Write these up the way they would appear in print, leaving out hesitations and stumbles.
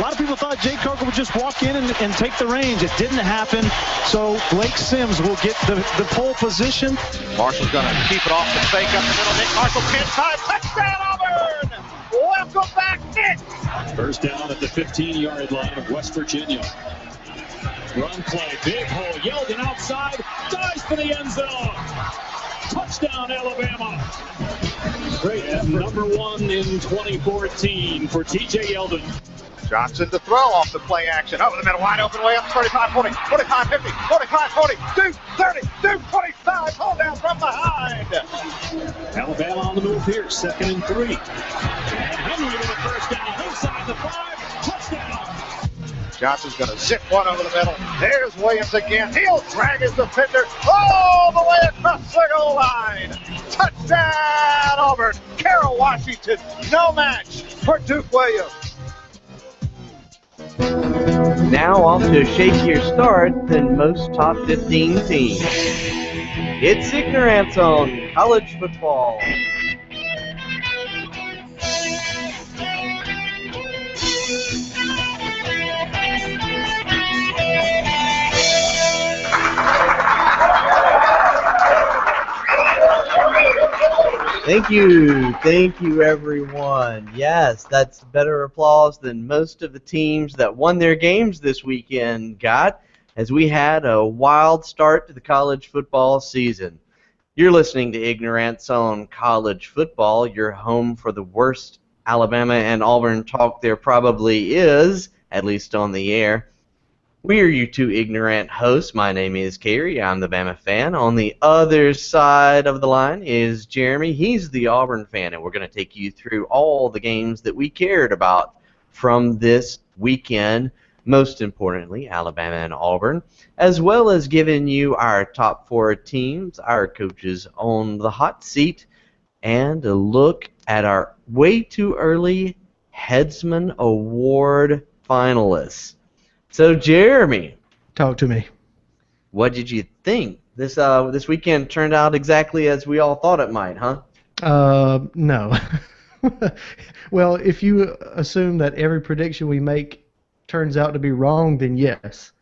lot of people thought Jay Coker would just walk in and take the reins. It didn't happen, so Blake Sims will get the pole position. Marshall's going to keep it off the fake up the middle. Nick Marshall, 10-5, touchdown Auburn! Welcome back, Nick! First down at the 15-yard line of West Virginia. Run play, big hole, Yeldon outside, dives for the end zone. Touchdown, Alabama. Great effort. Number 1 in 2014 for T.J. Yeldon. Johnson to throw off the play action. Over the middle, wide open way up, 35, 40, 45, 50, 45, 40, 2, 30, 2, 25, hold down from behind. Alabama on the move here, 2nd and 3. And Henry with a first down, inside the 5, touchdown. Johnson's going to zip one over the middle. There's Williams again. He'll drag his defender all the way across the goal line. Touchdown, Auburn. Carroll Washington, no match for Duke Williams. Now off to a shakier start than most top 15 teams. It's Igno Rant on college football. Thank you everyone. Yes, that's better applause than most of the teams that won their games this weekend got, as we had a wild start to the college football season. You're listening to Igno Rant on college football, your home for the worst Alabama and Auburn talk there probably is, at least on the air. We are your two Igno Rant hosts. My name is Carey. I'm the Bama fan. On the other side of the line is Jeremy. He's the Auburn fan, and we're going to take you through all the games that we cared about from this weekend, most importantly, Alabama and Auburn, as well as giving you our top 4 teams, our coaches on the hot seat, and a look at our way too early Headsman Award finalists. So, Jeremy, talk to me. What did you think? This weekend turned out exactly as we all thought it might, huh? No. Well, if you assume that every prediction we make turns out to be wrong, then yes.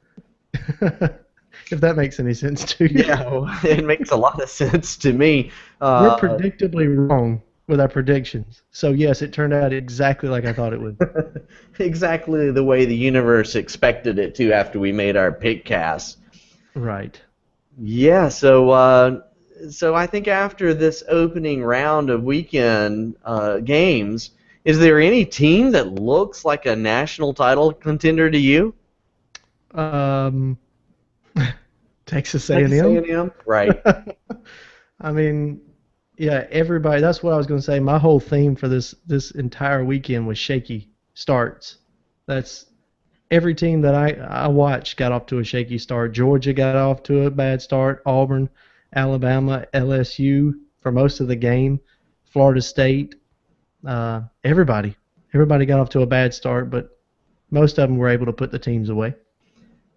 If that makes any sense to you. Yeah, well, it makes a lot of sense to me. We're predictably wrong with our predictions. So, yes, it turned out exactly like I thought it would. Exactly the way the universe expected it to after we made our pick cast. Right. Yeah, so I think after this opening round of weekend games, is there any team that looks like a national title contender to you? Texas A&M. Texas A&M? Right. I mean, yeah, everybody. That's what I was going to say. My whole theme for this entire weekend was shaky starts. That's every team that I watched got off to a shaky start. Georgia got off to a bad start. Auburn, Alabama, LSU for most of the game. Florida State. Everybody got off to a bad start, but most of them were able to put the teams away.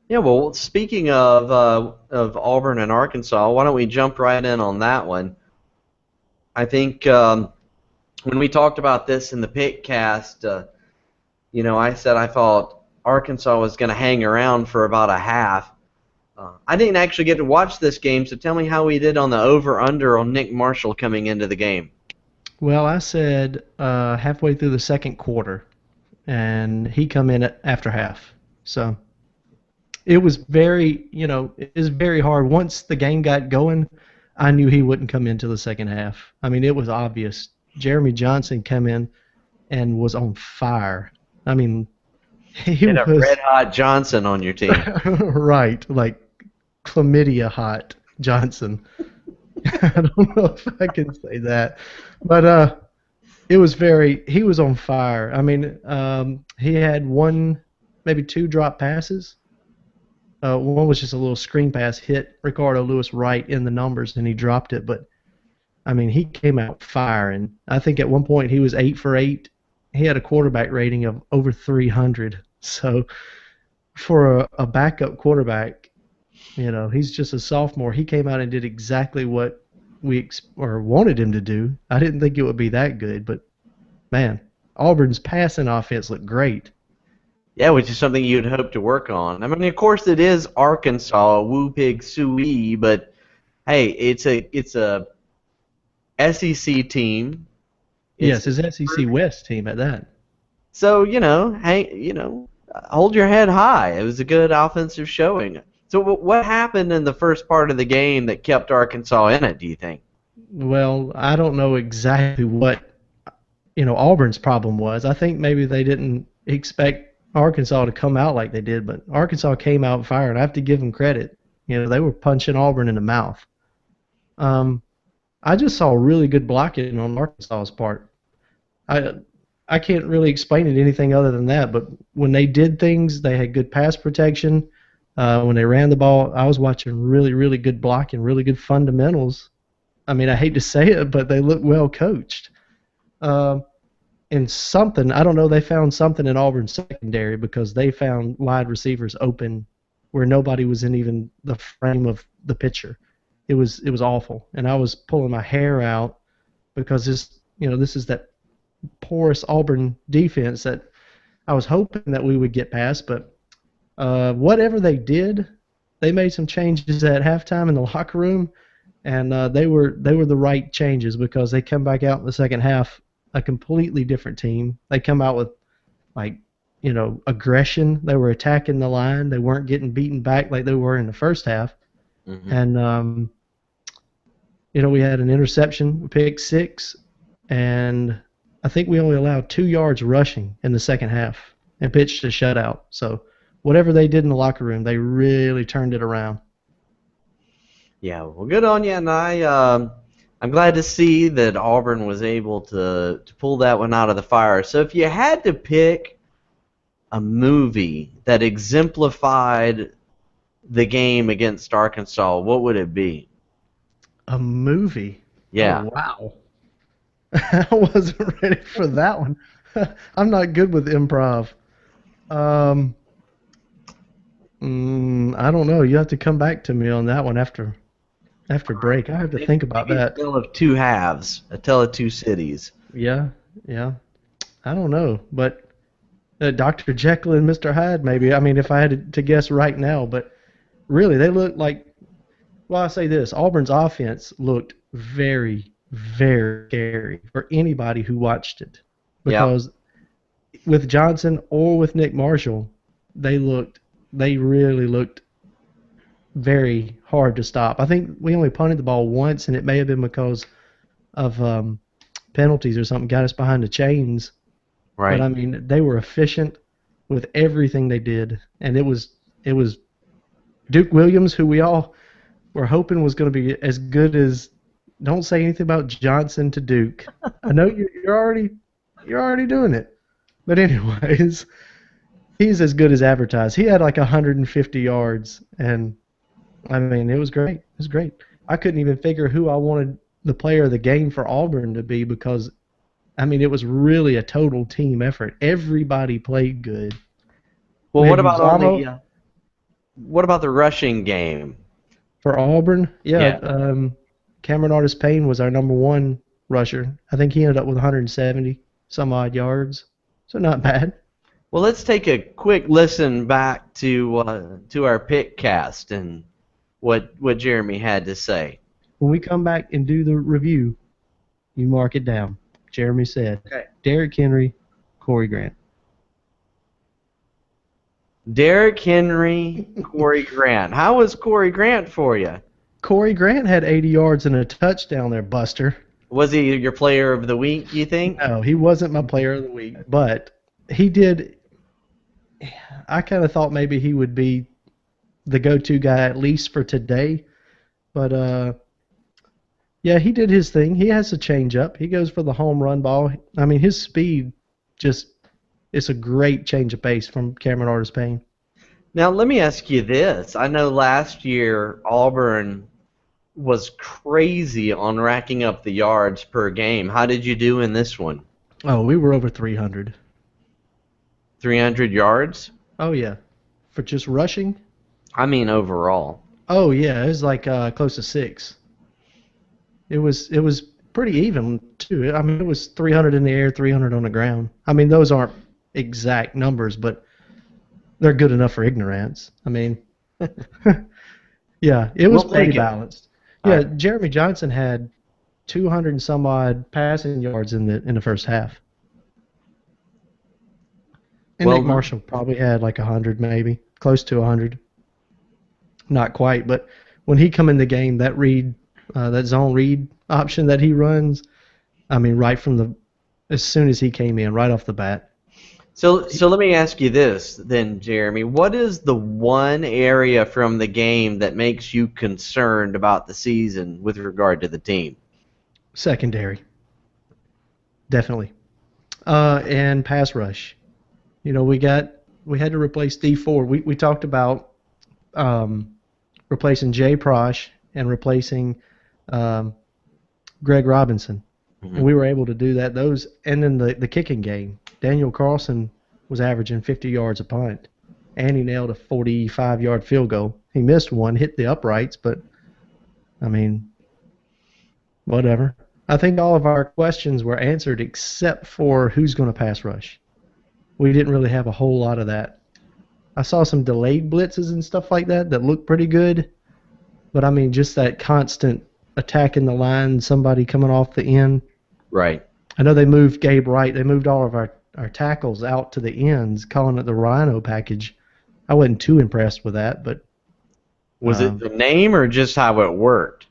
Yeah, well, speaking of Auburn and Arkansas, why don't we jump right in on that one? I think when we talked about this in the pick cast, I said I thought Arkansas was going to hang around for about a half. I didn't actually get to watch this game, so tell me how we did on the over-under on Nick Marshall coming into the game. Well, I said halfway through the second quarter, and he come in after half. So it was very hard. Once the game got going, I knew he wouldn't come into the second half. I mean, it was obvious. Jeremy Johnson came in and was on fire. I mean, he was a red-hot Johnson on your team. Right, like chlamydia hot Johnson. I don't know if I can say that. But he was on fire. I mean, he had maybe two drop passes. One was just a little screen pass, hit Ricardo Lewis right in the numbers, and he dropped it. But, I mean, he came out firing. I think at one point he was 8 for 8. He had a quarterback rating of over 300. So, for a backup quarterback, he's just a sophomore. He came out and did exactly what we wanted him to do. I didn't think it would be that good, but, man, Auburn's passing offense looked great. Yeah, which is something you'd hope to work on. I mean, of course, it is Arkansas, woo pig suey, but hey, it's a SEC team. Yes, It's his SEC West team at that. so hey, hold your head high. It was a good offensive showing. So what happened in the first part of the game that kept Arkansas in it? Do you think? Well, I don't know exactly what Auburn's problem was. I think maybe they didn't expect Arkansas to come out like they did, but Arkansas came out firing. I have to give them credit. They were punching Auburn in the mouth. I just saw really good blocking on Arkansas's part. I can't really explain it anything other than that, but when they did things, they had good pass protection. When they ran the ball, I was watching really, really good blocking, really good fundamentals. I mean, I hate to say it, but they look well coached. And something, I don't know, they found something in Auburn's secondary because they found wide receivers open where nobody was in even the frame of the picture. It was awful, and I was pulling my hair out because this is that porous Auburn defense that I was hoping that we would get past, but whatever they did, they made some changes at halftime in the locker room, and they were the right changes because they come back out in the second half a completely different team. They come out with aggression. They were attacking the line. They weren't getting beaten back like they were in the first half. Mm-hmm. And we had an interception, pick six, and I think we only allowed 2 yards rushing in the second half and pitched a shutout. So whatever they did in the locker room, they really turned it around. Yeah, well, good on you, and I'm glad to see that Auburn was able to pull that one out of the fire. So if you had to pick a movie that exemplified the game against Arkansas, what would it be? A movie? Yeah. Oh, wow. I wasn't ready for that one. I'm not good with improv. I don't know. You have to come back to me on that one after break. I have to think about that. A tale of two halves, a tale of two cities. Yeah. I don't know, but Dr. Jekyll and Mr. Hyde, maybe. I mean, if I had to guess right now, but really, they look like. Well, I'll say this: Auburn's offense looked very, very scary for anybody who watched it, because with Johnson or with Nick Marshall, they really looked very hard to stop. I think we only punted the ball once, and it may have been because of penalties or something got us behind the chains. Right. But I mean, they were efficient with everything they did, and it was Duke Williams, who we all were hoping was going to be as good as. Don't say anything about Johnson to Duke. I know you're already doing it, but anyways, he's as good as advertised. He had like 150 yards, and I mean, it was great. It was great. I couldn't even figure who I wanted the player of the game for Auburn to be because, I mean, it was really a total team effort. Everybody played good. Well, what about the rushing game? For Auburn? Yeah. Cameron Artis-Payne was our number one rusher. I think he ended up with 170 some odd yards. So not bad. Well, let's take a quick listen back to our pick cast and what Jeremy had to say. When we come back and do the review, you mark it down. Jeremy said, okay. Derrick Henry, Corey Grant. Derrick Henry, Corey Grant. How was Corey Grant for you? Corey Grant had 80 yards and a touchdown there, Buster. Was he your player of the week, you think? No, he wasn't my player of the week, but he did. I kind of thought maybe he would be the go-to guy at least for today, but yeah, he did his thing. He has a change-up. He goes for the home run ball. I mean, his speed it's a great change of pace from Cameron Artis-Payne. Now, let me ask you this. I know last year Auburn was crazy on racking up the yards per game. How did you do in this one? Oh, we were over 300. 300 yards? Oh, yeah. For just rushing? I mean overall. Oh, yeah. It was like close to 6. It was pretty even, too. I mean, it was 300 in the air, 300 on the ground. I mean, those aren't exact numbers, but they're good enough for ignorance. I mean, yeah, it was We'll pretty take it. balanced. All Yeah, right. Jeremy Johnson had 200 and some odd passing yards in the first half. And Well Nick done. Marshall probably had like 100, maybe close to 100. Not quite, but when he come in the game, that zone read option that he runs, I mean, as soon as he came in, right off the bat. So let me ask you this then, Jeremy. What is the one area from the game that makes you concerned about the season with regard to the team? Secondary, definitely, and pass rush. You know, we had to replace D4. We talked about replacing Jay Prosh and replacing Greg Robinson. Mm-hmm. And we were able to do that. And then the kicking game. Daniel Carlson was averaging 50 yards a punt, and he nailed a 45-yard field goal. He missed one, hit the uprights, but, I mean, whatever. I think all of our questions were answered except for who's going to pass rush. We didn't really have a whole lot of that. I saw some delayed blitzes and stuff like that looked pretty good, but, I mean, just that constant attack in the line, somebody coming off the end. Right. I know they moved Gabe Wright. They moved all of our tackles out to the ends, calling it the Rhino package. I wasn't too impressed with that, but Was it the name or just how it worked?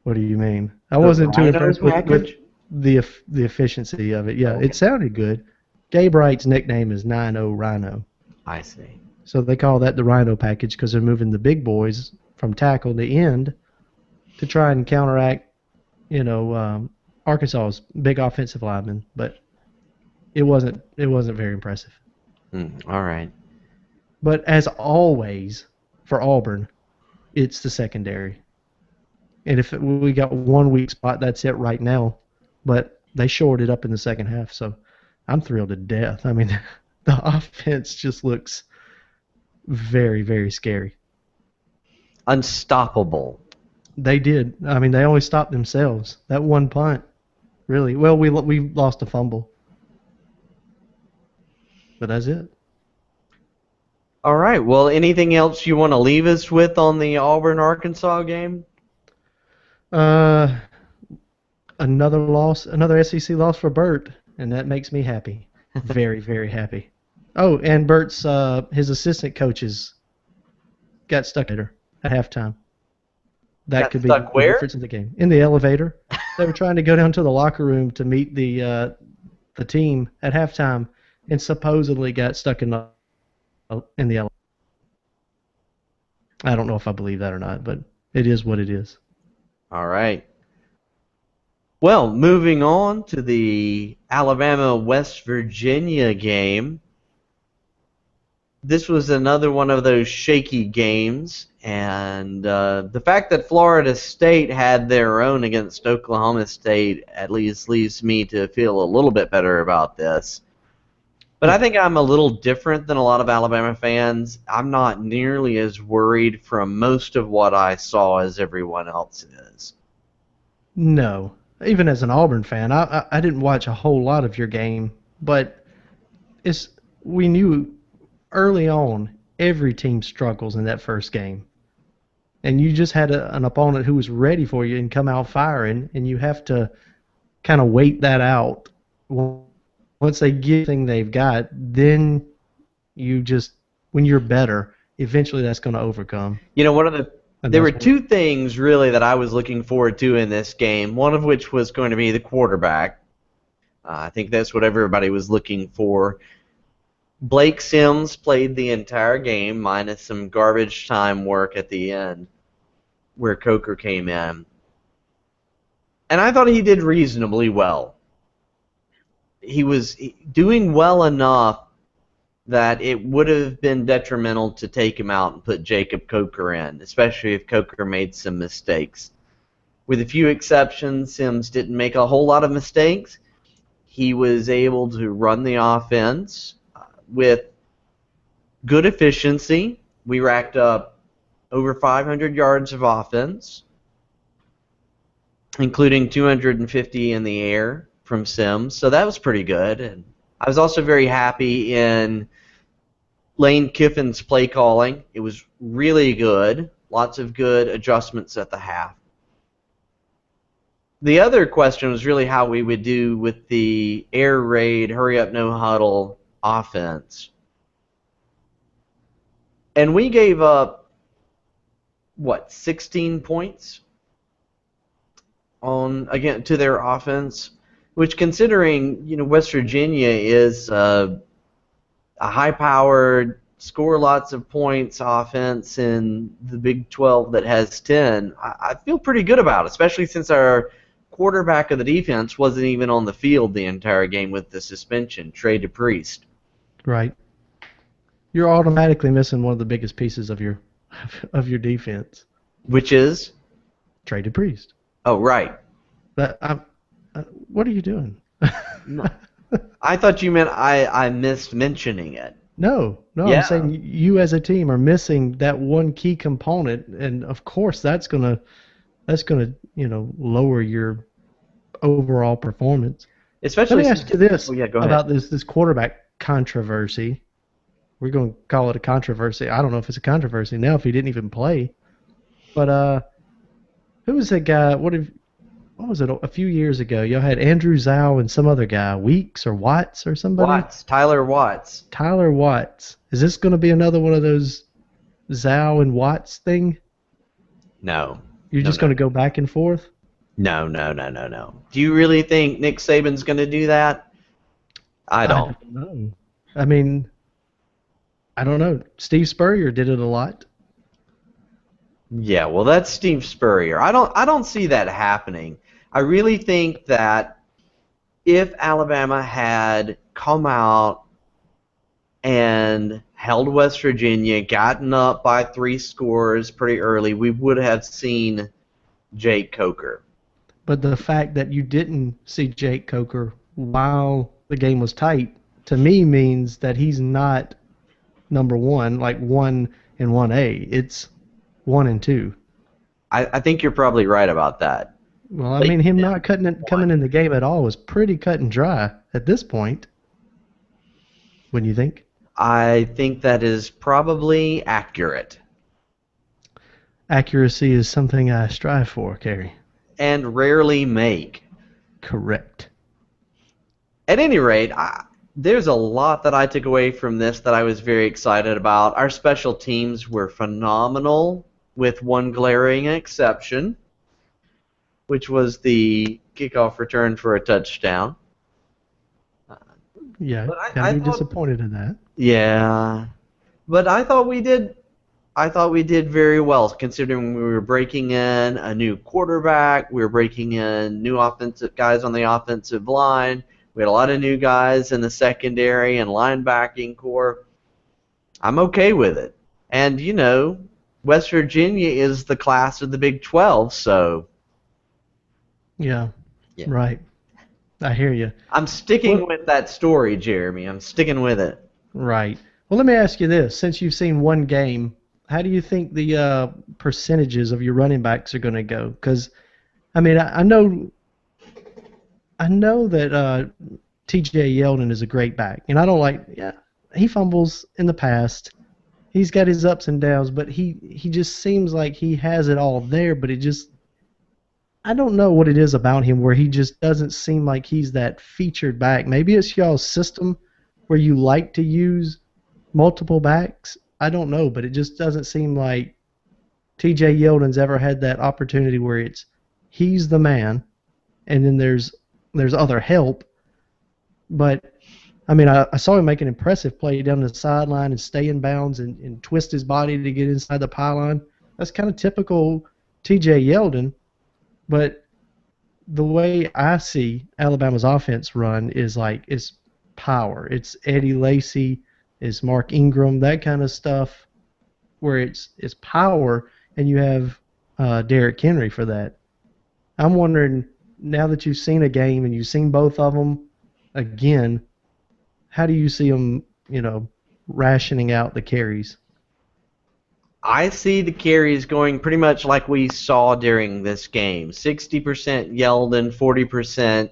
what do you mean? I wasn't too Rhino impressed with package? the efficiency of it. Yeah, okay. It sounded good. Gabe Wright's nickname is 9-0 Rhino. I see. So they call that the Rhino package because they're moving the big boys from tackle to end to try and counteract, Arkansas's big offensive linemen, but it wasn't very impressive. All right. But as always for Auburn, it's the secondary. And if we got one weak spot, that's it right now. But they shored it up in the second half, so I'm thrilled to death. I mean, the offense just looks very, very scary. Unstoppable. They did. I mean, they only stopped themselves. That one punt, really. Well, we lost a fumble. But that's it. All right. Well, anything else you want to leave us with on the Auburn-Arkansas game? Another loss, another SEC loss for Burt, and that makes me happy. Very, very happy. Oh, and Burt's his assistant coaches got stuck at halftime. That could be the difference in the game. In the elevator. They were trying to go down to the locker room to meet the team at halftime, and supposedly got stuck in the elevator. I don't know if I believe that or not, but it is what it is. All right. Well, moving on to the Alabama-West Virginia game. This was another one of those shaky games, and the fact that Florida State had their own against Oklahoma State at least leaves me to feel a little bit better about this. But I think I'm a little different than a lot of Alabama fans. I'm not nearly as worried from most of what I saw as everyone else is. No. Even as an Auburn fan, I didn't watch a whole lot of your game, but we knew early on every team struggles in that first game. And you just had an opponent who was ready for you and come out firing, and you have to kind of wait that out. Once they get everything they've got, then when you're better, eventually that's going to overcome. You know, there were two things really that I was looking forward to in this game, one of which was going to be the quarterback. I think that's what everybody was looking for. Blake Sims played the entire game, minus some garbage time work at the end where Coker came in. And I thought he did reasonably well. He was doing well enough that it would have been detrimental to take him out and put Jacob Coker in, especially if Coker made some mistakes. With a few exceptions, Sims didn't make a whole lot of mistakes. He was able to run the offense with good efficiency. We racked up over 500 yards of offense, including 250 in the air from Sims, so that was pretty good. And I was also very happy in Lane Kiffin's play calling. It was really good. Lots of good adjustments at the half. The other question was really how we would do with the air raid, hurry up, no huddle offense. And we gave up, 16 points to their offense, which, considering West Virginia is a high-powered, score lots of points offense in the Big 12 that has 10, I feel pretty good about it, especially since our quarterback of the defense wasn't even on the field the entire game with the suspension, Trey DePriest. Right. You're automatically missing one of the biggest pieces of your defense. Which is? Trey DePriest. Oh, right. What are you doing? No. I thought you meant I missed mentioning it. No, Yeah. I'm saying you as a team are missing that one key component, and of course that's gonna lower your overall performance. Especially. Let me ask you this go ahead. about this quarterback controversy. We're going to call it a controversy. I don't know if it's a controversy now if he didn't even play. But who was that guy? What was it? A few years ago, y'all had Andrew Zhao and some other guy, Weeks or Watts or somebody. Tyler Watts. Tyler Watts. Is this going to be another one of those Zhao and Watts thing? No. You're just going to go back and forth? No. Do you really think Nick Saban's going to do that? I don't know. I mean, I don't know. Steve Spurrier did it a lot. Yeah, well, that's Steve Spurrier. I don't see that happening. I really think that if Alabama had come out and held West Virginia, gotten up by 3 scores pretty early, we would have seen Jake Coker. But the fact that you didn't see Jake Coker while the game was tight, to me, means that he's not number one, like 1 and 1A. It's 1 and 2. I think you're probably right about that. Well, I mean, him not coming in the game at all was pretty cut and dry at this point. Wouldn't you think? I think that is probably accurate. Accuracy is something I strive for, Kerry. And rarely make. Correct. At any rate, there's a lot that I took away from this that I was very excited about. Our special teams were phenomenal, with one glaring exception, which was the kickoff return for a touchdown. Yeah, I'd be disappointed in that. Yeah, but I thought we did very well, considering we were breaking in a new quarterback, we were breaking in new offensive guys on the offensive line. We had a lot of new guys in the secondary and linebacking core. I'm okay with it. And, West Virginia is the class of the Big 12, so... Yeah. Right. I hear you. I'm sticking with that story, Jeremy. I'm sticking with it. Right. Well, let me ask you this. Since you've seen one game, how do you think the percentages of your running backs are going to go? Because, I mean, I know that T.J. Yeldon is a great back, and I don't he fumbles in the past. He's got his ups and downs, but he just seems like he has it all there, but I don't know what it is about him where he just doesn't seem like he's that featured back. Maybe it's y'all's system where you like to use multiple backs. I don't know, but it just doesn't seem like T.J. Yeldon's ever had that opportunity where he's the man, and then there's other help. But, I mean, I saw him make an impressive play down the sideline and stay in bounds and twist his body to get inside the pylon. That's kind of typical T.J. Yeldon. But the way I see Alabama's offense run is it's power. It's Eddie Lacy, it's Mark Ingram, that kind of stuff, where it's power, and you have Derrick Henry for that. I'm wondering, now that you've seen a game and you've seen both of them again, how do you see them, rationing out the carries? I see the carries going pretty much like we saw during this game. 60% Yeldon, 40%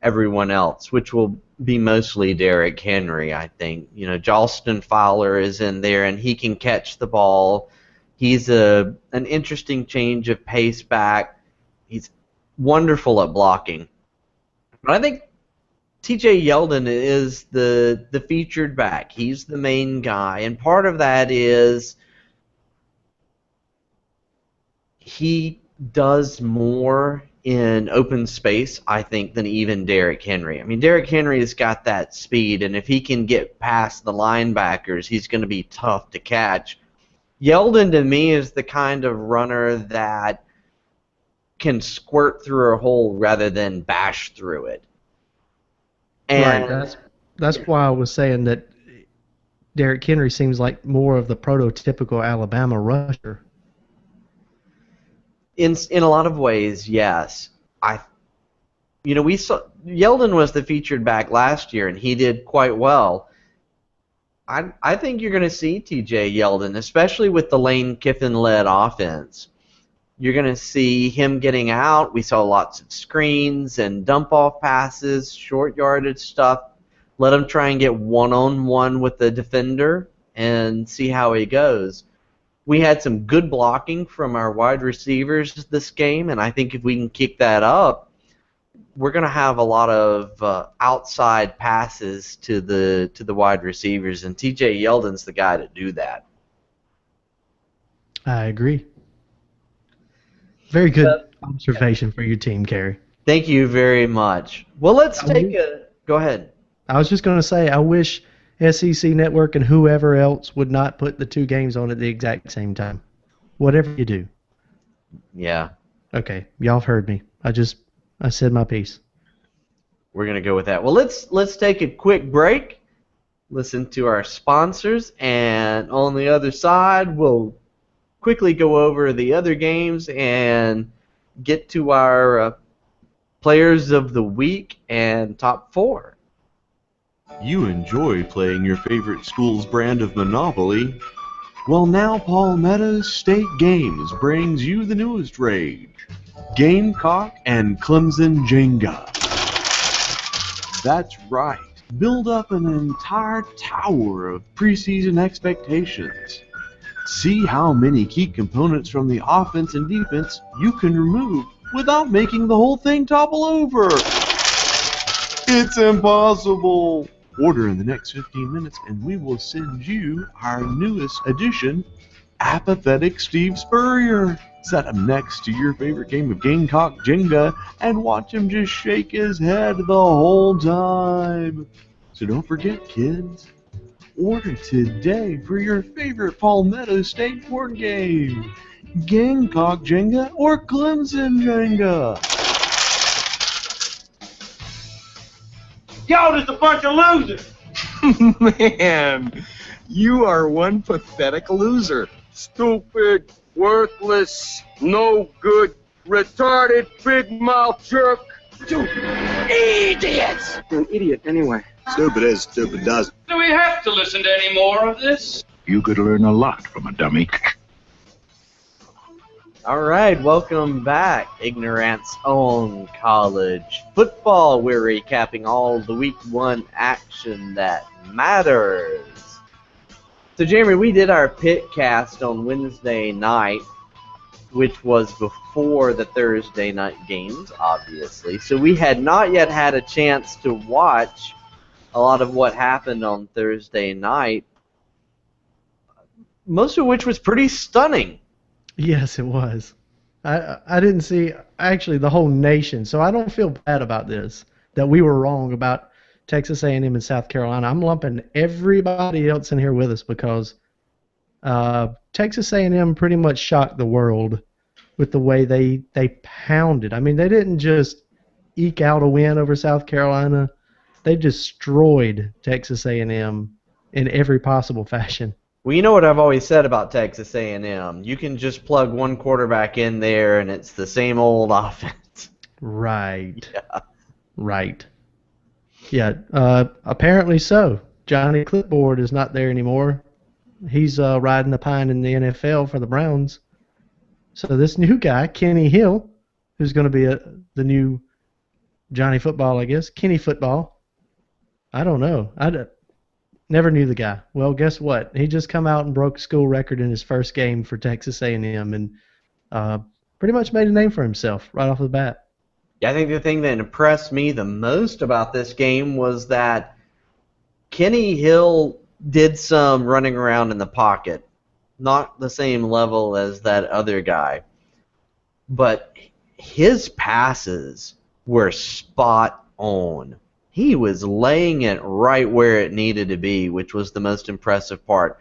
everyone else, which will be mostly Derrick Henry, I think. You know, Jalston Fowler is in there, and he can catch the ball. He's an interesting change of pace back. He's wonderful at blocking. But I think TJ Yeldon is the featured back. He's the main guy, and part of that is he does more in open space, I think, than even Derrick Henry. I mean, Derrick Henry has got that speed, and if he can get past the linebackers, he's going to be tough to catch. Yeldon, to me, is the kind of runner that can squirt through a hole rather than bash through it. And right. That's why I was saying that Derrick Henry seems like more of the prototypical Alabama rusher. In a lot of ways, yes. We saw Yeldon was the featured back last year, and he did quite well. I think you're going to see TJ Yeldon, especially with the Lane Kiffin-led offense. You're going to see him getting out. We saw lots of screens and dump-off passes, short yardage stuff. Let him try and get one-on-one with the defender and see how he goes. We had some good blocking from our wide receivers this game, and I think if we can kick that up, we're going to have a lot of outside passes to the wide receivers, and TJ Yeldon's the guy to do that. I agree. Very good observation for your team, Kerry. Thank you very much. Well, let's go ahead. I was just going to say, I wish SEC Network and whoever else would not put the two games on at the exact same time. Whatever you do. Yeah. Okay, y'all have heard me. I said my piece. We're going to go with that. Well, let's take a quick break, listen to our sponsors, and on the other side, we'll quickly go over the other games and get to our players of the week and top 4. You enjoy playing your favorite school's brand of Monopoly? Well, now Palmetto State Games brings you the newest rage, Gamecock and Clemson Jenga. That's right. Build up an entire tower of preseason expectations. See how many key components from the offense and defense you can remove without making the whole thing topple over. It's impossible. Order in the next 15 minutes and we will send you our newest addition, Apathetic Steve Spurrier. Set him next to your favorite game of Gamecock Jenga and watch him just shake his head the whole time. So don't forget, kids. Order today for your favorite Palmetto State board game, Gamecock Jenga or Clemson Jenga. Y'all just a bunch of losers. Man, you are one pathetic loser. Stupid, worthless, no good, retarded, big mouth jerk. You idiots! You're an idiot anyway. Stupid is, stupid does. Do we have to listen to any more of this? You could learn a lot from a dummy. All right, welcome back, Igno Rant's own college football. We're recapping all the week 1 action that matters. So, Jeremy, we did our pit cast on Wednesday night, which was before the Thursday night games, obviously. So we had not yet had a chance to watch a lot of what happened on Thursday night, most of which was pretty stunning. Yes, it was. I didn't see, actually, the whole nation, so I don't feel bad about this, that we were wrong about Texas A&M and South Carolina. I'm lumping everybody else in here with us because Texas A&M pretty much shocked the world with the way they pounded. I mean, they didn't just eke out a win over South Carolina. They destroyed Texas A&M in every possible fashion. Well, you know what I've always said about Texas A&M. You can just plug one quarterback in there, and it's the same old offense. Right. Yeah. Right. Yeah, apparently so. Johnny Clipboard is not there anymore. He's riding the pine in the NFL for the Browns. So this new guy, Kenny Hill, who's going to be the new Johnny Football, I guess, Kenny Football, I don't know. Never knew the guy. Well, guess what? He just come out and broke a school record in his first game for Texas A&M and pretty much made a name for himself right off the bat. Yeah, I think the thing that impressed me the most about this game was that Kenny Hill did some running around in the pocket. Not the same level as that other guy. But his passes were spot on. He was laying it right where it needed to be, which was the most impressive part.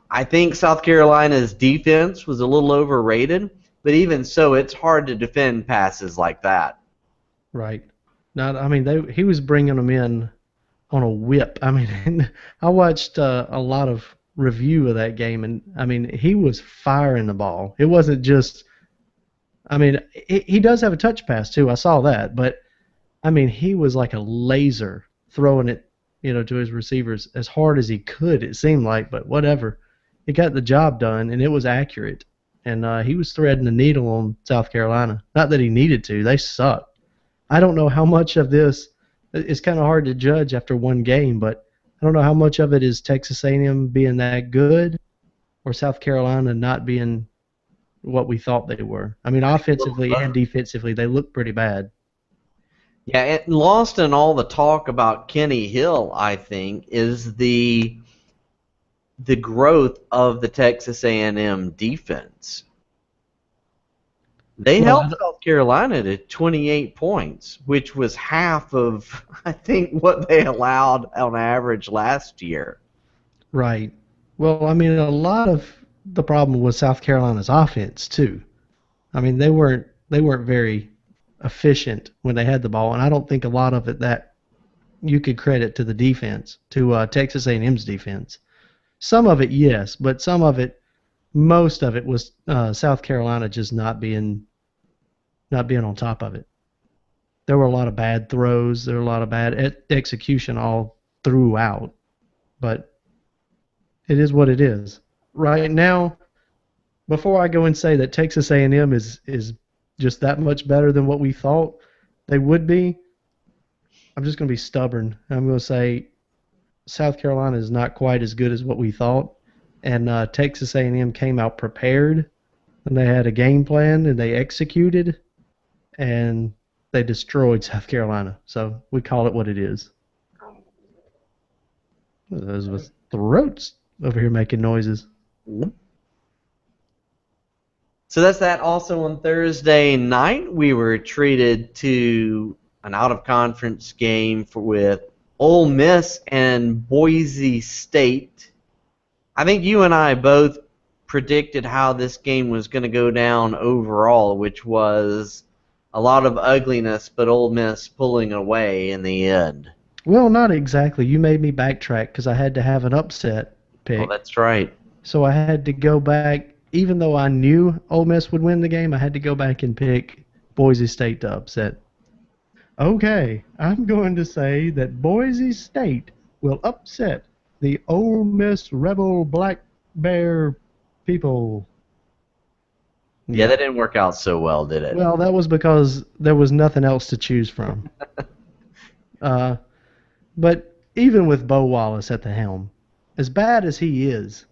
I think South Carolina's defense was a little overrated, but even so, it's hard to defend passes like that. Right. Now, I mean, he was bringing them in on a whip. I mean, I watched a lot of review of that game, and I mean, he was firing the ball. It wasn't just. I mean, he does have a touch pass too. I saw that, but I mean, he was like a laser throwing it, to his receivers as hard as he could. It seemed like, but whatever. He got the job done, and it was accurate. And he was threading the needle on South Carolina. Not that he needed to. They sucked. I don't know how much of this. It's kind of hard to judge after one game, but I don't know how much of it is Texas A&M being that good, or South Carolina not being what we thought they were. I mean, offensively and defensively, they look pretty bad. Yeah, and lost in all the talk about Kenny Hill, I think, is the growth of the Texas A&M defense. They held South Carolina to 28 points, which was half of, I think, what they allowed on average last year. Right. Well, I mean, a lot of the problem was South Carolina's offense too. I mean, they weren't very efficient when they had the ball, and I don't think a lot of it that you could credit to the defense, to Texas A&M's defense. Some of it, yes, but most of it was South Carolina just not being on top of it. There were a lot of bad throws. There were a lot of bad execution all throughout, but it is what it is. Right now, before I go and say that Texas A&M is just that much better than what we thought they would be, I'm just going to be stubborn. I'm going to say South Carolina is not quite as good as what we thought, and Texas A&M came out prepared, and they had a game plan, and they executed, and they destroyed South Carolina. So we call it what it is. Those with throats over here making noises. So that's that. Also on Thursday night, we were treated to an out-of-conference game with Ole Miss and Boise State. I think you and I both predicted how this game was going to go down overall, which was a lot of ugliness, but Ole Miss pulling away in the end. Well, not exactly. You made me backtrack because I had to have an upset pick. Oh, that's right. So I had to go back. Even though I knew Ole Miss would win the game, I had to go back and pick Boise State to upset. Okay, I'm going to say that Boise State will upset the Ole Miss Rebel Black Bear people. Yeah, that didn't work out so well, did it? Well, that was because there was nothing else to choose from. But even with Bo Wallace at the helm, as bad as he is,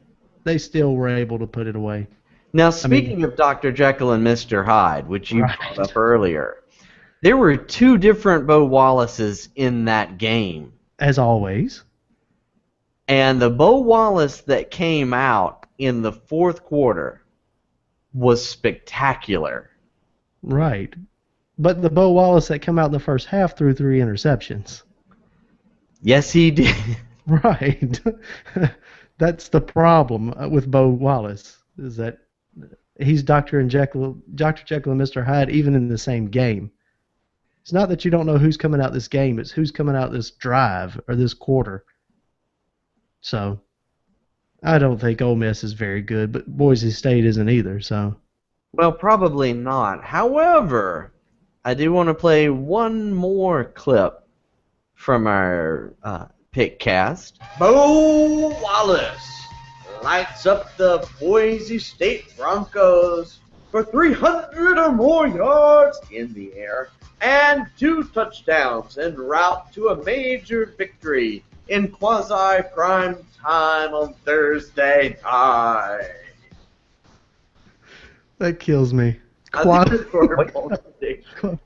they still were able to put it away. Now, speaking of Dr. Jekyll and Mr. Hyde, which you brought up earlier, there were two different Bo Wallaces in that game. As always. And the Bo Wallace that came out in the fourth quarter was spectacular. Right. But the Bo Wallace that came out in the first half threw 3 interceptions. Yes, he did. Right. That's the problem with Bo Wallace, is that he's Dr. Jekyll and Mr. Hyde even in the same game. It's not that you don't know who's coming out this game, it's who's coming out this drive or this quarter. So, I don't think Ole Miss is very good, but Boise State isn't either, so. Well, probably not. However, I do want to play one more clip from our pick cast. Bo Wallace lights up the Boise State Broncos for 300 or more yards in the air and 2 touchdowns en route to a major victory in quasi-prime time on Thursday night. That kills me. Wait.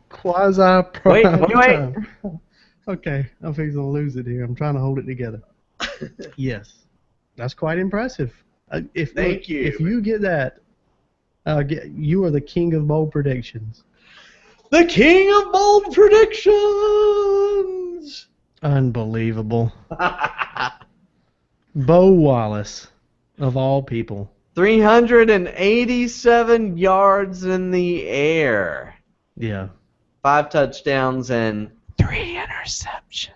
Quasi-prime time. Okay, I'm fixing to lose it here. I'm trying to hold it together. Yes, that's quite impressive. Thank you. If you get that, you are the king of bold predictions. The king of bold predictions! Unbelievable. Bo Wallace, of all people. 387 yards in the air. Yeah. 5 touchdowns and 3 interceptions.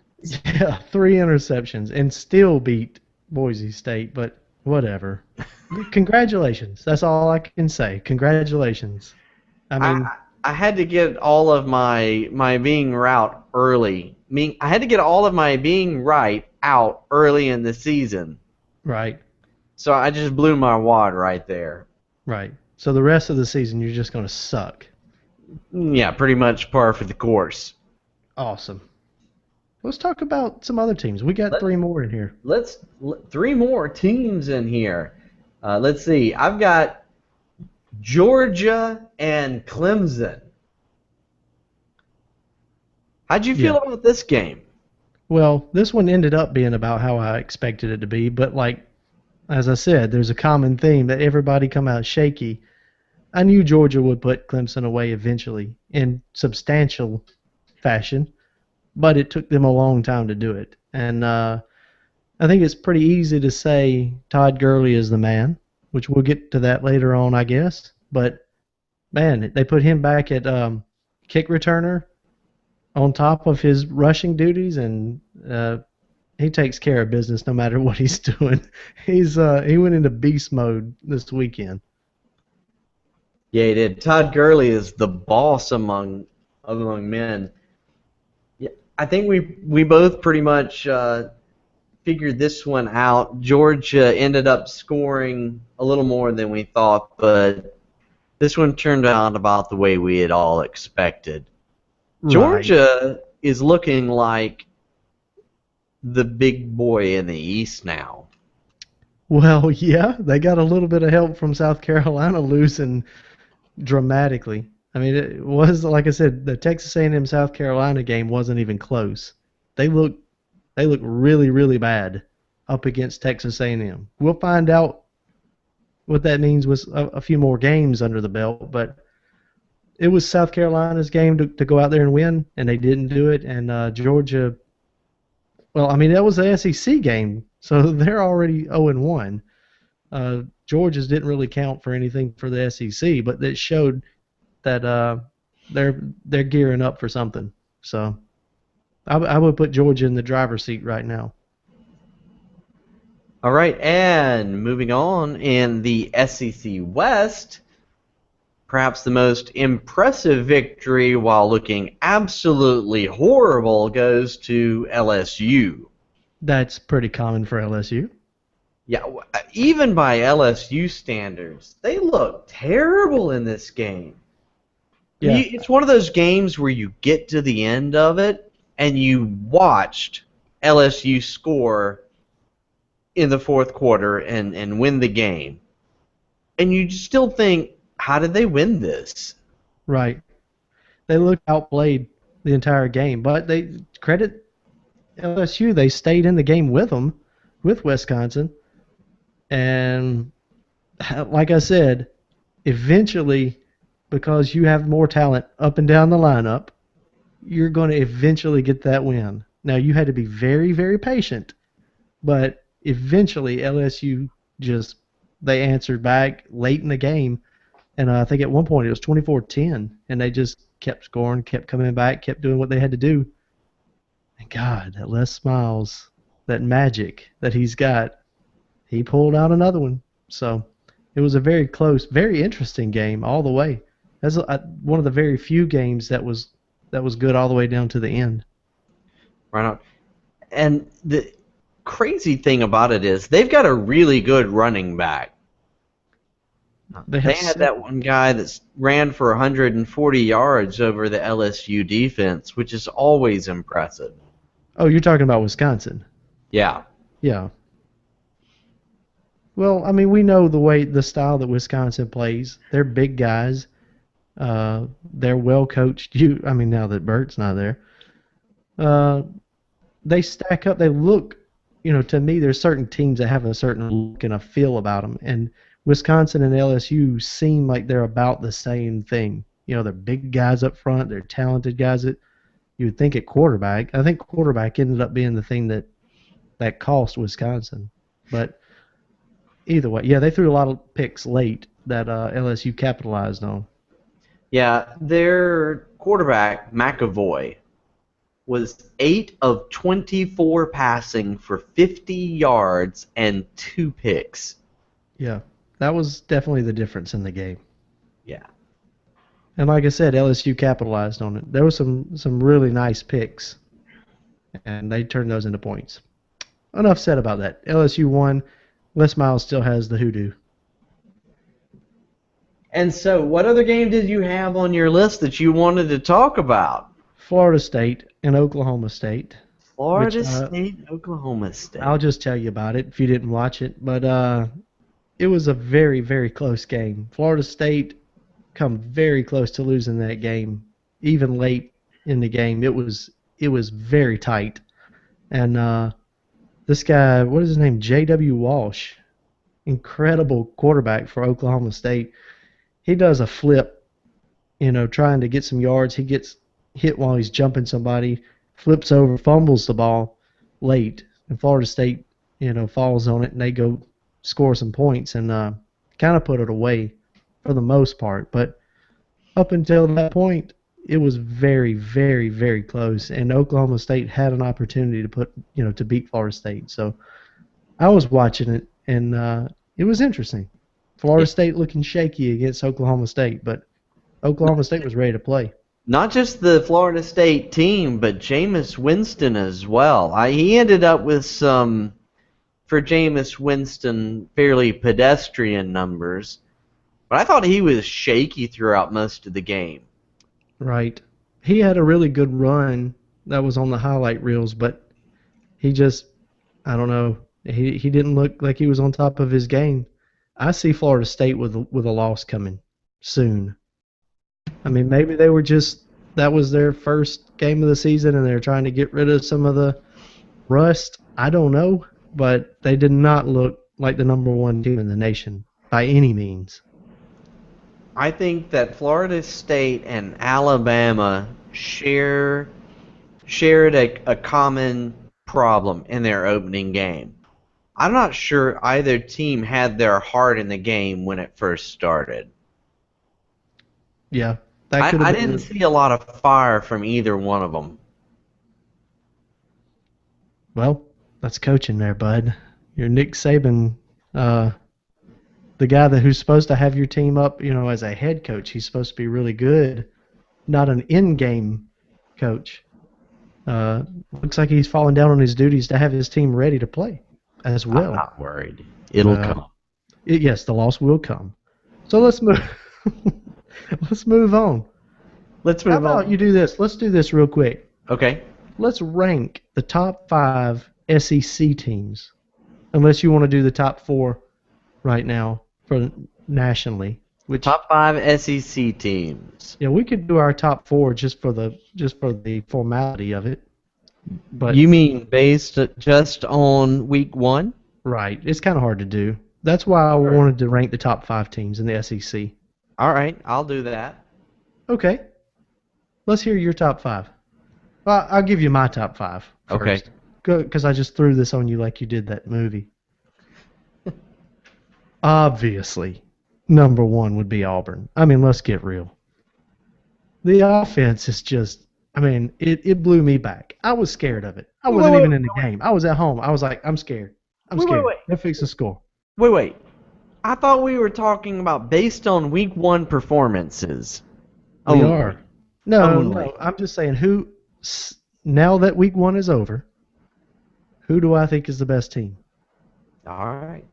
Yeah, 3 interceptions and still beat Boise State, but whatever. Congratulations. That's all I can say. Congratulations. I mean, I had to get all of my being route early. I had to get all of my being right out early in the season. right, So I just blew my wad right there. right. So the rest of the season, you're just going to suck. Yeah, pretty much par for the course. Awesome. Let's talk about some other teams. We got 3 more in here. 3 more teams in here. Let's see. I've got Georgia and Clemson. How'd you feel about this game? Well, this one ended up being about how I expected it to be, but like, as I said, there's a common theme that everybody come out shaky. I knew Georgia would put Clemson away eventually in substantial fashion, but it took them a long time to do it. And I think it's pretty easy to say Todd Gurley is the man, which we'll get to that later on, I guess. But, man, they put him back at kick returner on top of his rushing duties, and he takes care of business no matter what he's doing. He went into beast mode this weekend. Yeah, he did. Todd Gurley is the boss among men. Yeah, I think we both pretty much figured this one out. Georgia ended up scoring a little more than we thought, but this one turned out about the way we had all expected. Georgia is looking like the big boy in the East now. Well, yeah, they got a little bit of help from South Carolina losing dramatically. I mean, it was, like I said, the Texas A&M South Carolina game wasn't even close. They look really, really bad up against Texas A&M. We'll find out what that means with a few more games under the belt, but it was South Carolina's game to go out there and win, and they didn't do it. And Georgia, well, I mean, that was the SEC game, so they're already 0-1. Georgia's didn't really count for anything for the SEC, but it showed that they're gearing up for something. So I would put Georgia in the driver's seat right now. All right, and moving on in the SEC West, perhaps the most impressive victory while looking absolutely horrible goes to LSU. That's pretty common for LSU. Yeah, even by LSU standards, they look terrible in this game. Yeah. It's one of those games where you get to the end of it and you watched LSU score in the fourth quarter and win the game. And you still think, how did they win this? Right. They looked outplayed the entire game, but they credit LSU. They stayed in the game with them, with Wisconsin. And like I said, eventually, because you have more talent up and down the lineup, you're going to eventually get that win. Now, you had to be very, very patient, but eventually LSU they answered back late in the game. And I think at one point it was 24-10, and they just kept scoring, kept coming back, kept doing what they had to do. And God, that Les Miles, that magic that he's got, he pulled out another one. So it was a very close, very interesting game all the way. That's one of the very few games that was good all the way down to the end. Right on. And the crazy thing about it is they've got a really good running back. They had that one guy that ran for 140 yards over the LSU defense, which is always impressive. Oh, you're talking about Wisconsin. Yeah. Yeah. Well, I mean, we know the style that Wisconsin plays. They're big guys. They're well coached. Now that Bert's not there, they stack up. They look, to me, there's certain teams that have a certain look and a feel about them, and Wisconsin and LSU seem like they're about the same thing. They're big guys up front. They're talented guys that you would think at quarterback. I think quarterback ended up being the thing that cost Wisconsin. But either way, yeah, they threw a lot of picks late that LSU capitalized on. Yeah, their quarterback, McAvoy, was 8 of 24 passing for 50 yards and 2 picks. Yeah, that was definitely the difference in the game. Yeah. And like I said, LSU capitalized on it. There was some really nice picks, and they turned those into points. Enough said about that. LSU won. Les Miles still has the hoodoo. And so, what other game did you have on your list that you wanted to talk about? Florida State and Oklahoma State. Florida State, Oklahoma State. I'll just tell you about it if you didn't watch it. But it was a very, very close game. Florida State come very close to losing that game, even late in the game. It was very tight. And this guy, what is his name? J.W. Walsh, incredible quarterback for Oklahoma State. He does a flip, trying to get some yards. He gets hit while he's jumping somebody, flips over, fumbles the ball late, and Florida State, falls on it, and they go score some points and kind of put it away for the most part. But up until that point, it was very, very, very close, and Oklahoma State had an opportunity to beat Florida State. So I was watching it, and it was interesting. Florida State looking shaky against Oklahoma State, but Oklahoma State was ready to play. Not just the Florida State team, but Jameis Winston as well. He ended up with some, for Jameis Winston, fairly pedestrian numbers, but I thought he was shaky throughout most of the game. Right. He had a really good run that was on the highlight reels, but he just, I don't know, he didn't look like he was on top of his game. I see Florida State with a loss coming soon. I mean, maybe they were that was their first game of the season and they're trying to get rid of some of the rust. I don't know, but they did not look like the number one team in the nation by any means. I think that Florida State and Alabama shared a common problem in their opening game. I'm not sure either team had their heart in the game when it first started. Yeah. I didn't see a lot of fire from either one of them. Well, that's coaching there, bud. You're Nick Saban, the guy who's supposed to have your team up, as a head coach. He's supposed to be really good, not an in-game coach. Looks like he's falling down on his duties to have his team ready to play as well. I'm not worried. It'll come. Yes, the loss will come. So let's move. Let's move on. How about you do this? Let's do this real quick. Okay. Let's rank the top 5 SEC teams, unless you want to do the top 4 right now for nationally. Top 5 SEC teams. Yeah, we could do our top 4 just for the formality of it. But you mean based just on week 1? Right. It's kind of hard to do. That's why I wanted to rank the top 5 teams in the SEC. All right, I'll do that. Okay. Let's hear your top 5. Well, I'll give you my top 5 first. Okay. Good, because I just threw this on you like you did that movie. Obviously, number 1 would be Auburn. I mean, let's get real. The offense is just, it blew me back. I was scared of it. I wasn't even in the game. I was at home. I was like, I'm scared. I'm scared. They'll fix the score. Wait. I thought we were talking about based on week 1 performances. We are. No. I'm just saying now that week 1 is over, who do I think is the best team? All right.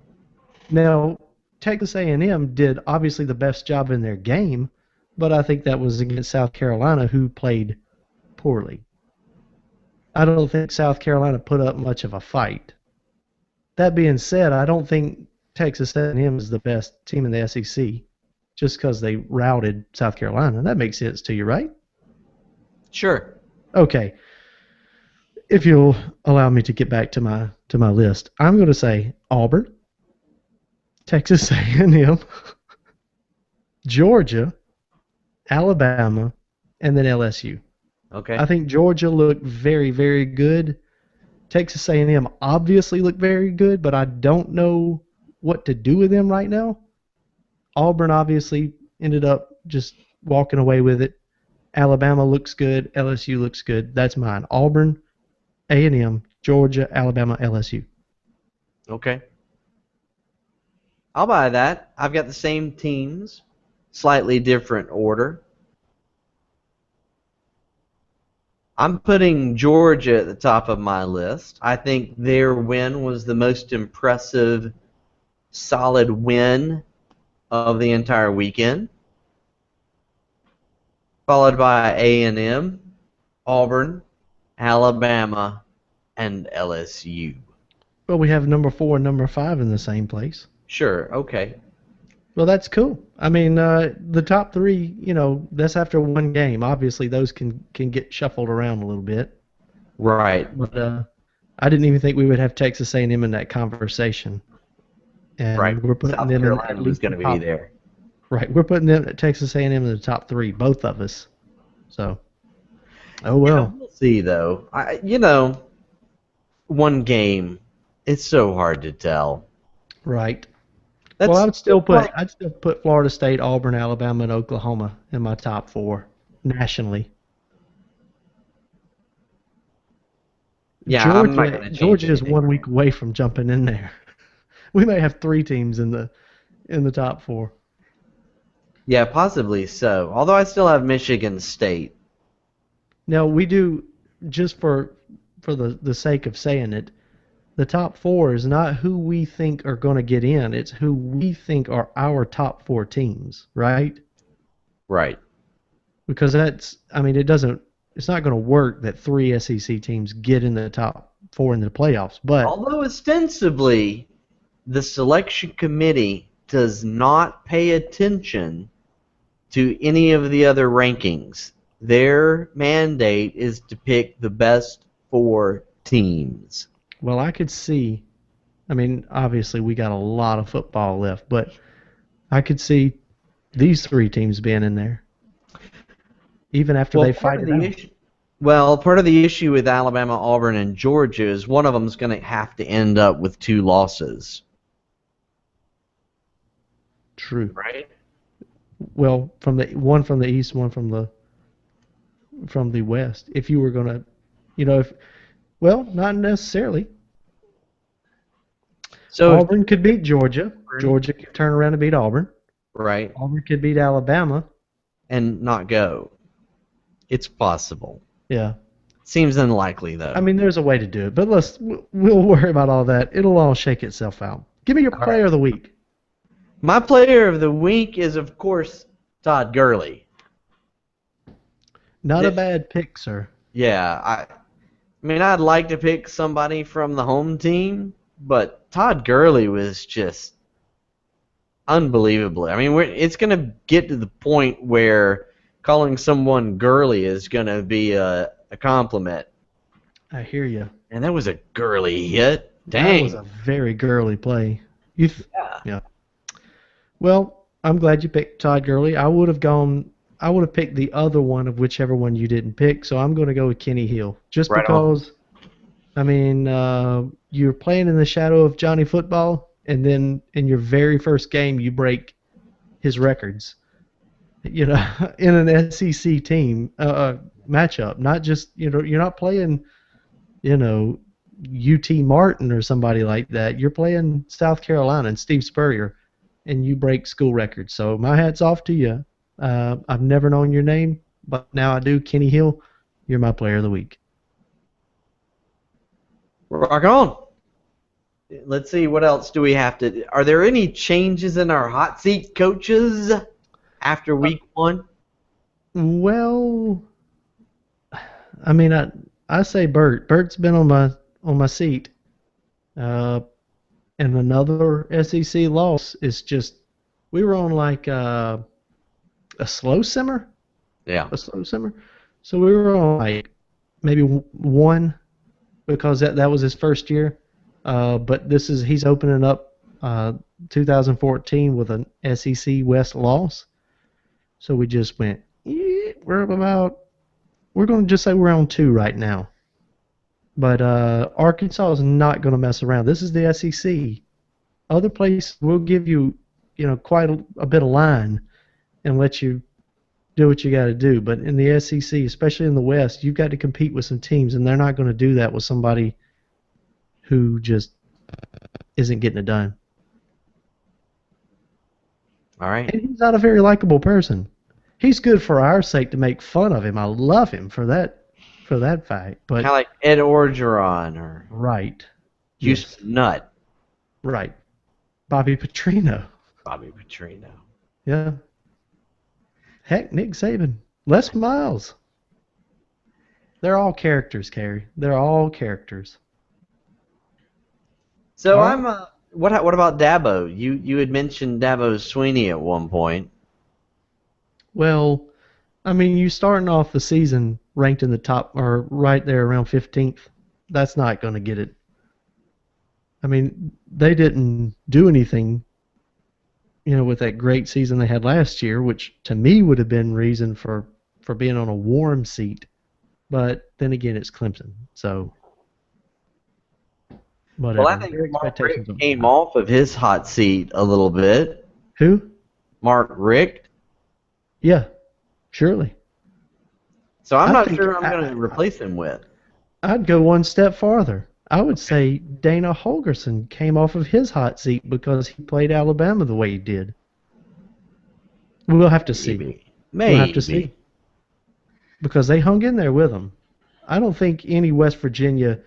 Now, Texas A&M did obviously the best job in their game, but I think that was against South Carolina, who played poorly. I don't think South Carolina put up much of a fight. That being said, I don't think Texas A&M is the best team in the SEC just because they routed South Carolina. That makes sense to you, right? Sure. Okay. If you'll allow me to get back to my list, I'm going to say Auburn, Texas A&M, Georgia, Alabama, and then LSU. Okay. I think Georgia looked very, very good. Texas A&M obviously looked very good, but I don't know what to do with them right now. Auburn obviously ended up just walking away with it. Alabama looks good. LSU looks good. That's mine. Auburn, A&M, Georgia, Alabama, LSU. Okay. I'll buy that. I've got the same teams, slightly different order. I'm putting Georgia at the top of my list. I think their win was the most impressive, solid win of the entire weekend. Followed by A&M, Auburn, Alabama, and LSU. Well, we have number 4 and number 5 in the same place. Sure, okay. Well, that's cool. I mean, the top 3, that's after one game. Obviously, those can get shuffled around a little bit. Right. But I didn't even think we would have Texas A&M in that conversation. And right. We're putting South them Carolina was going to be there. Right. We're putting them at Texas A&M in the top 3, both of us. So, oh well. We'll see, though. One game, it's so hard to tell. Right. Well, I'd still put Florida State, Auburn, Alabama, and Oklahoma in my top 4 nationally. Yeah, Georgia is 1 week away from jumping in there. We may have 3 teams in the top 4. Yeah, possibly so. Although I still have Michigan State. Now we do, just for the sake of saying it, the top 4 is not who we think are going to get in. It's who we think are our top 4 teams, right? Right. Because it's not going to work that 3 SEC teams get in the top 4 in the playoffs. But although ostensibly the selection committee does not pay attention to any of the other rankings. Their mandate is to pick the best 4 teams. Well, I could see, obviously we got a lot of football left, but I could see these 3 teams being in there, even after they fight it out. Well, part of the issue with Alabama, Auburn, and Georgia is one of them is going to have to end up with 2 losses. True. Right? Well, one from the east, one from the west. If you were going to, not necessarily. So Auburn could beat Georgia. Georgia could turn around and beat Auburn. Right. Auburn could beat Alabama. And not go. It's possible. Yeah. Seems unlikely, though. There's a way to do it, but we'll worry about all that. It'll all shake itself out. Give me your player of the week. My player of the week is, of course, Todd Gurley. Not a bad pick, sir. Yeah, I'd like to pick somebody from the home team, but Todd Gurley was just unbelievable. It's going to get to the point where calling someone Gurley is going to be a compliment. I hear you. And that was a Gurley hit. Dang. That was a very Gurley play. Yeah. Well, I'm glad you picked Todd Gurley. I would have picked the other one of whichever one you didn't pick, so I'm going to go with Kenny Hill. Just right because, you're playing in the shadow of Johnny Football, and then in your very first game you break his records. In an SEC team matchup, not just, you're not playing, UT Martin or somebody like that. You're playing South Carolina and Steve Spurrier, and you break school records. So my hat's off to you. I've never known your name, but now I do. Kenny Hill, you're my player of the week. Rock on. let's see, what else do we have to? Are there any changes in our hot seat coaches after week 1? Well, I mean, I say Bert. Bert's been on my seat. And another SEC loss is just we were on like a slow simmer. Yeah. A slow simmer. So we were on like maybe 1 because that was his first year. But he's opening up 2014 with an SEC West loss. So we just went, we're going to just say we're on 2 right now. But Arkansas is not going to mess around. This is the SEC. Other places will give you, quite a bit of line and let you do what you got to do. But in the SEC, especially in the West, you've got to compete with some teams, and they're not going to do that with somebody who just isn't getting it done. All right. And he's not a very likable person. He's good for our sake to make fun of him. I love him for that fact. But Kind of like Ed Orgeron or right. Houston Nutt. Right. Bobby Petrino. Bobby Petrino. Yeah. Heck, Nick Saban. Les Miles. They're all characters, Carrie. They're all characters. So All I'm what about Dabo? You had mentioned Dabo Sweeney at one point. Well, I mean, you starting off the season ranked in the top or right there around 15th. That's not going to get it. I mean, they didn't do anything, with that great season they had last year, which to me would have been reason for being on a warm seat. But then again, it's Clemson, so whatever. Well, I think Mark Richt came off of his hot seat a little bit. Who? Mark Richt. Yeah, surely. So I'm not sure I'm going to replace him with. I'd go one step farther. I would say Dana Holgorsen came off of his hot seat because he played Alabama the way he did. We'll have to see. Maybe. We'll have to see. Because they hung in there with him. I don't think any West Virginia,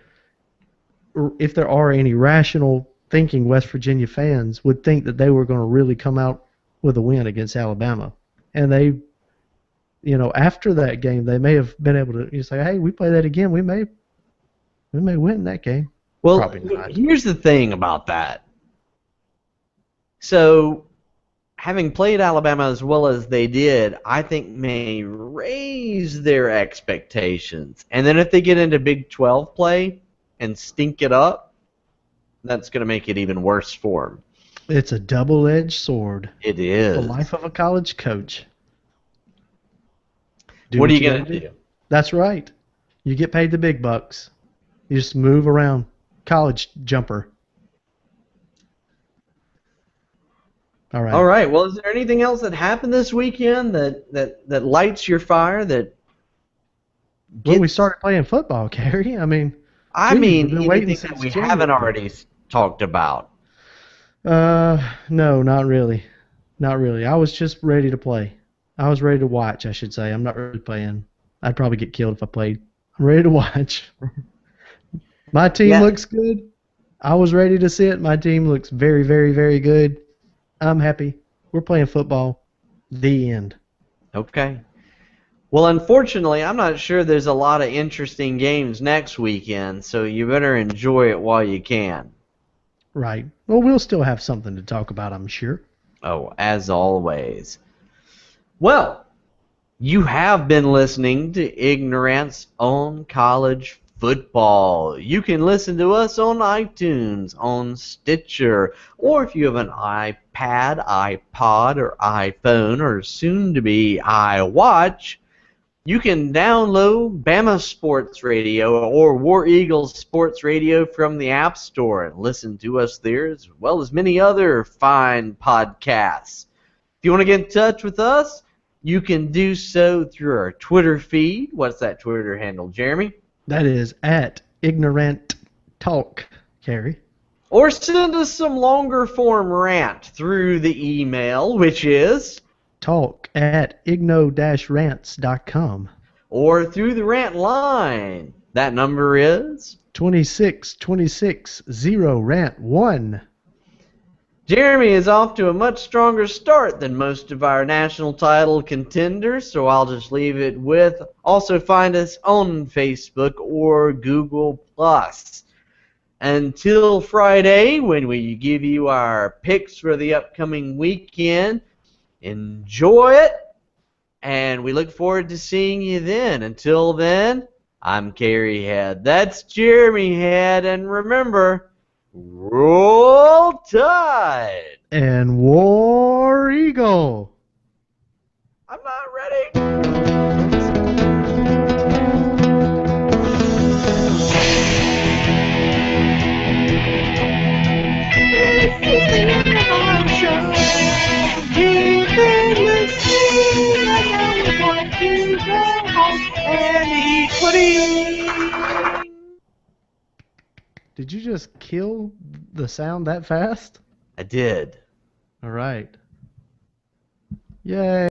if there are any rational thinking West Virginia fans, would think that they were going to really come out with a win against Alabama. And they, after that game, they may have been able to say, hey, we play that again, we may win that game. Well, Probably not. Here's the thing about that. So, having played Alabama as well as they did, I think may raise their expectations. And then if they get into Big 12 play and stink it up, that's going to make it even worse for them. It's a double-edged sword. It is. The life of a college coach. What are you going to do? That's right. You get paid the big bucks. You just move around. College jumper. All right. All right. Well, is there anything else that happened this weekend that lights your fire? Well, we started playing football, Carrie. I mean, anything that we haven't already talked about. No, not really. Not really. I was just ready to play. I was ready to watch, I should say. I'm not really playing. I'd probably get killed if I played. I'm ready to watch. My team looks good. I was ready to sit. My team looks very, very, very good. I'm happy. We're playing football. The end. Okay. Well, unfortunately, I'm not sure there's a lot of interesting games next weekend, so you better enjoy it while you can. Right. Well, we'll still have something to talk about, I'm sure. Oh, as always. Well, you have been listening to Igno Rant's on college football. You can listen to us on iTunes, on Stitcher, or if you have an iPad, iPod, or iPhone, or soon to be iWatch, you can download Bama Sports Radio or War Eagles Sports Radio from the App Store and listen to us there, as well as many other fine podcasts. If you want to get in touch with us, you can do so through our Twitter feed. What's that Twitter handle, Jeremy? That is at Igno Rant Talk, Carrie. Or send us some longer form rant through the email, which is talk at igno-rants.com. Or through the rant line, That number is 26-26-0 Rant 1. Jeremy is off to a much stronger start than most of our national title contenders, so I'll just leave it with also find us on Facebook or Google+. Until Friday, when we give you our picks for the upcoming weekend, enjoy it, and we look forward to seeing you then. Until then, I'm Carrie Head. That's Jeremy Head, and remember, roll Tide! And War Eagle. I'm not ready. Did you just kill the sound that fast? I did. All right. Yay.